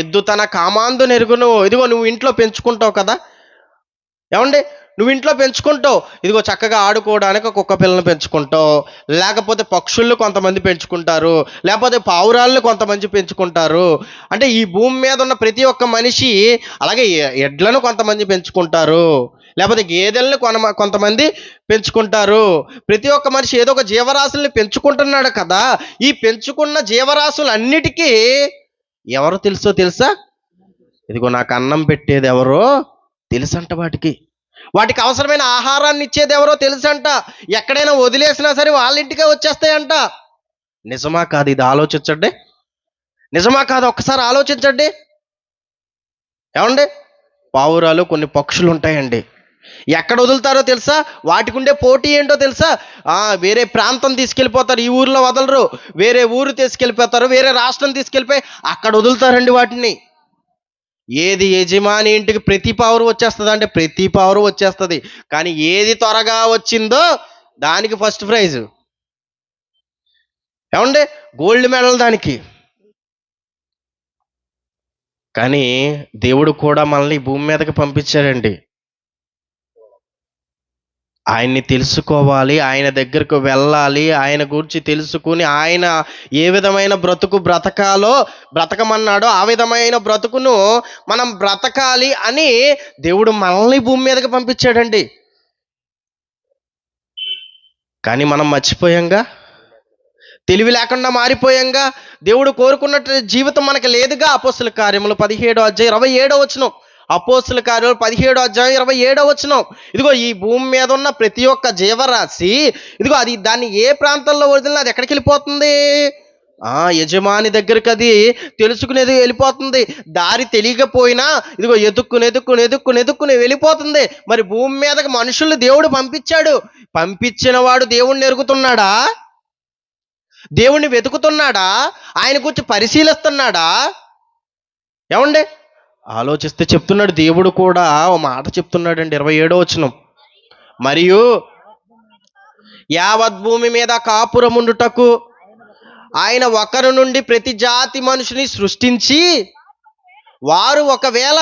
ఎద్దు తన కామాందు నెరుగును. ఇదిగో నువ్వు ఇంట్లో పెంచుకుంటావు కదా, ఏమండి, నువ్వు ఇంట్లో పెంచుకుంటావు, ఇదిగో చక్కగా ఆడుకోవడానికి ఒక కుక్క పిల్లని పెంచుకుంటావు, లేకపోతే పక్షులను కొంతమంది పెంచుకుంటారు, లేకపోతే పావురాలను కొంతమంది పెంచుకుంటారు. అంటే ఈ భూమి మీద ఉన్న ప్రతి ఒక్క మనిషి అలాగే ఎడ్లను కొంతమంది పెంచుకుంటారు, లేకపోతే గేదెలను కొంతమంది పెంచుకుంటారు. ప్రతి ఒక్క మనిషి ఏదో ఒక జీవరాశుల్ని పెంచుకుంటున్నాడు కదా. ఈ పెంచుకున్న జీవరాశులన్నిటికీ ఎవరు తెలుసా? ఇదిగో నాకు అన్నం పెట్టేది ఎవరో తెలుసంట. వాటికి అవసరమైన ఆహారాన్ని ఇచ్చేది ఎవరో తెలుసంట. ఎక్కడైనా వదిలేసినా సరే వాళ్ళ ఇంటికే వచ్చేస్తాయంట. నిజమా కాదు? ఇది ఆలోచించండి. నిజమా కాదు? ఒక్కసారి ఆలోచించండి. ఏమండి, పావురాలు కొన్ని పక్షులు ఉంటాయండి, ఎక్కడ వదులుతారో తెలుసా? వాటికి ఉండే పోటీ ఏంటో తెలుసా? వేరే ప్రాంతం తీసుకెళ్ళిపోతారు, ఈ ఊర్లో వదలరు, వేరే ఊరు తీసుకెళ్ళిపోతారు, వేరే రాష్ట్రం తీసుకెళ్ళిపోయి అక్కడ వదులుతారండి వాటిని. ఏది యజమాని ఇంటికి ప్రతి పావురు వచ్చేస్తుంది అంటే ప్రతి పావురు వచ్చేస్తుంది, కానీ ఏది త్వరగా వచ్చిందో దానికి ఫస్ట్ ప్రైజ్. ఏమండి, గోల్డ్ మెడల్ దానికి. కానీ దేవుడు కూడా మనల్ని భూమి మీదకి పంపించాడండి. ఆయన్ని తెలుసుకోవాలి, ఆయన దగ్గరకు వెళ్ళాలి, ఆయన గురించి తెలుసుకుని ఆయన ఏ విధమైన బ్రతకమన్నాడో ఆ విధమైన బ్రతుకును మనం బ్రతకాలి అని దేవుడు మనల్ని భూమి మీదకి పంపించాడండి. కానీ మనం మర్చిపోయాంగా, తెలివి లేకుండా మారిపోయాంగా, దేవుడు కోరుకున్నట్టు జీవితం మనకి లేదుగా. అపోస్తుల కార్యములు 17:27 అపోస్తుల కార్యాలు 17:27. ఇదిగో ఈ భూమి మీద ఉన్న ప్రతి ఒక్క జీవరాశి, ఇదిగో అది దాన్ని ఏ ప్రాంతంలో వదిలినా అది ఎక్కడికి వెళ్ళిపోతుంది? యజమాని దగ్గరికి అది తెలుసుకునేది వెళ్ళిపోతుంది. దారి తెలియకపోయినా ఇదిగో ఎదుక్కుని వెళ్ళిపోతుంది. మరి భూమి మీదకి మనుషుల్ని దేవుడు పంపించాడు. పంపించిన వాడు దేవుణ్ణి ఎరుగుతున్నాడా? దేవుణ్ణి వెతుకుతున్నాడా? ఆయన గురించి పరిశీలిస్తున్నాడా? ఏమండి, ఆలోచిస్తే చెప్తున్నాడు. దేవుడు కూడా ఓ మాట చెప్తున్నాడండి 27 మరియు యావత్ భూమి మీద కాపురముండుటకు ఆయన ఒకరి నుండి ప్రతి జాతి మనుషుని సృష్టించి వారు ఒకవేళ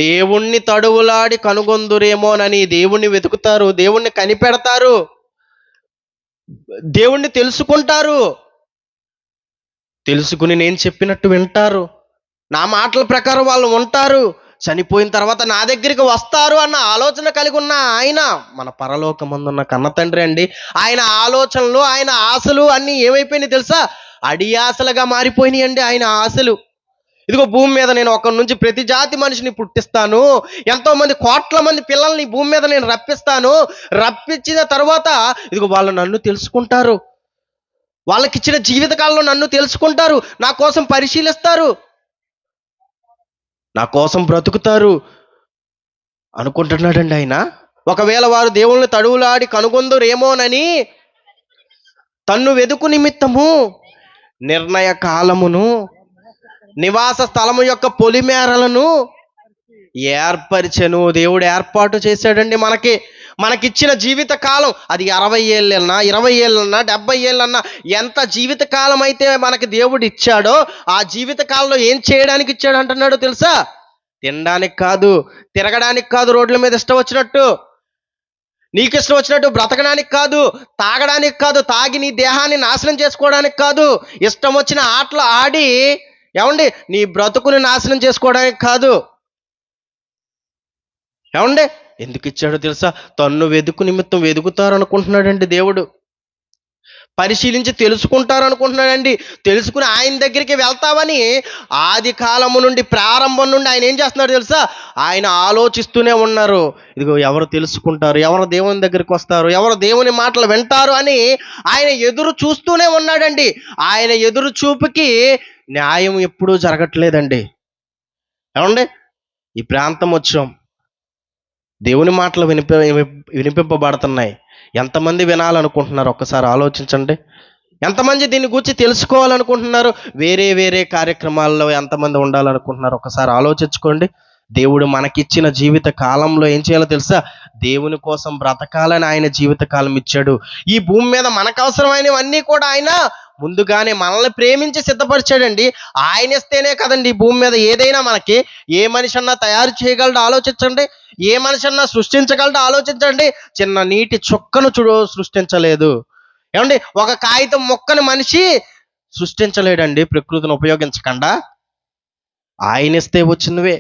దేవుణ్ణి తడువులాడి కనుగొందురేమోనని దేవుణ్ణి వెతుకుతారు, దేవుణ్ణి కనిపెడతారు, దేవుణ్ణి తెలుసుకుంటారు, తెలుసుకుని నేను చెప్పినట్టు వింటారు, నా మాటల ప్రకారం వాళ్ళు ఉంటారు, చనిపోయిన తర్వాత నా దగ్గరికి వస్తారు అన్న ఆలోచన కలిగి ఉన్న ఆయన మన పరలోకమందున్న కన్న తండ్రి అండి. ఆయన ఆలోచనలు, ఆయన ఆశలు అన్నీ ఏమైపోయినాయి తెలుసా? అడియాసలుగా మారిపోయినాయి అండి ఆయన ఆశలు. ఇదిగో భూమి మీద నేను ఒకరి నుంచి ప్రతి జాతి మనిషిని పుట్టిస్తాను, ఎంతోమంది కోట్ల మంది పిల్లల్ని భూమి మీద నేను రప్పిస్తాను, రప్పించిన తర్వాత ఇదిగో వాళ్ళు నన్ను తెలుసుకుంటారు, వాళ్ళకిచ్చిన జీవితకాలంలో నన్ను తెలుసుకుంటారు, నా కోసం పరిశీలిస్తారు, నా కోసం బ్రతుకుతారు అనుకుంటున్నాడండి ఆయన. ఒకవేళ వారు దేవుళ్ళని తడువులాడి కనుగొందురేమోనని తన్ను వెదుకు నిమిత్తము నిర్ణయ కాలమును నివాస స్థలము యొక్క పొలిమేరలను ఏర్పరిచెను. దేవుడు ఏర్పాటు చేశాడండి మనకిచ్చిన జీవిత కాలం. అది 60 ఏళ్ళన్నా 20 ఏళ్ళన్నా 70 ఏళ్ళన్నా ఎంత జీవిత కాలం అయితే మనకి దేవుడు ఇచ్చాడో ఆ జీవిత కాలంలో ఏం చేయడానికి ఇచ్చాడు అంటున్నాడో తెలుసా? తినడానికి కాదు, తిరగడానికి కాదు, రోడ్ల మీద ఇష్టం వచ్చినట్టు నీకు ఇష్టం వచ్చినట్టు బ్రతకడానికి కాదు, తాగడానికి కాదు, తాగి నీ దేహాన్ని నాశనం చేసుకోవడానికి కాదు, ఇష్టం వచ్చిన ఆటలు ఆడి ఏమండి నీ బ్రతుకుని నాశనం చేసుకోవడానికి కాదు. ఏమండి, ఎందుకు ఇచ్చాడో తెలుసా? తన్ను వెదుకు నిమిత్తం వెదుకుతారు అనుకుంటున్నాడండి దేవుడు. పరిశీలించి తెలుసుకుంటారు అనుకుంటున్నాడండి. తెలుసుకుని ఆయన దగ్గరికి వెళ్తామని ఆది కాలము నుండి, ప్రారంభం నుండి ఆయన ఏం చేస్తున్నాడు తెలుసా? ఆయన ఆలోచిస్తూనే ఉన్నారు. ఇదిగో ఎవరు తెలుసుకుంటారు, ఎవరు దేవుని దగ్గరికి వస్తారు, ఎవరు దేవుని మాటలు వింటారు అని ఆయన ఎదురు చూస్తూనే ఉన్నాడండి. ఆయన ఎదురు చూపుకి న్యాయం ఎప్పుడూ జరగట్లేదండి. ఏమండి, ఈ ప్రాంతం వచ్చాం, దేవుని మాటలు వినిపింపబడుతున్నాయి. ఎంతమంది వినాలనుకుంటున్నారు ఒక్కసారి ఆలోచించండి. ఎంతమంది దీని గురించి తెలుసుకోవాలనుకుంటున్నారు? వేరే వేరే కార్యక్రమాల్లో ఎంతమంది ఉండాలనుకుంటున్నారు ఒక్కసారి ఆలోచించుకోండి. దేవుడు మనకిచ్చిన జీవిత కాలంలో ఏం చేయాలో తెలుసా? దేవుని కోసం బ్రతకాలని ఆయన జీవిత కాలం ఇచ్చాడు. ఈ భూమి మీద మనకు అవసరమైనవన్నీ కూడా ఆయన ముందుగానే మనల్ని ప్రేమించి సిద్ధపరిచాడండి. ఆయన ఇస్తేనే కదండి ఈ భూమి మీద ఏదైనా మనకి. ఏ మనిషి అన్నా తయారు చేయగలడో ఆలోచించండి. ఏ మనిషి అన్నా సృష్టించగలడో ఆలోచించండి. చిన్న నీటి చుక్కను సృష్టించలేదు. ఏమండి, ఒక కాగితం మొక్కని మనిషి సృష్టించలేడండి ప్రకృతిని ఉపయోగించకుండా. ఆయన ఇస్తే వచ్చినవే.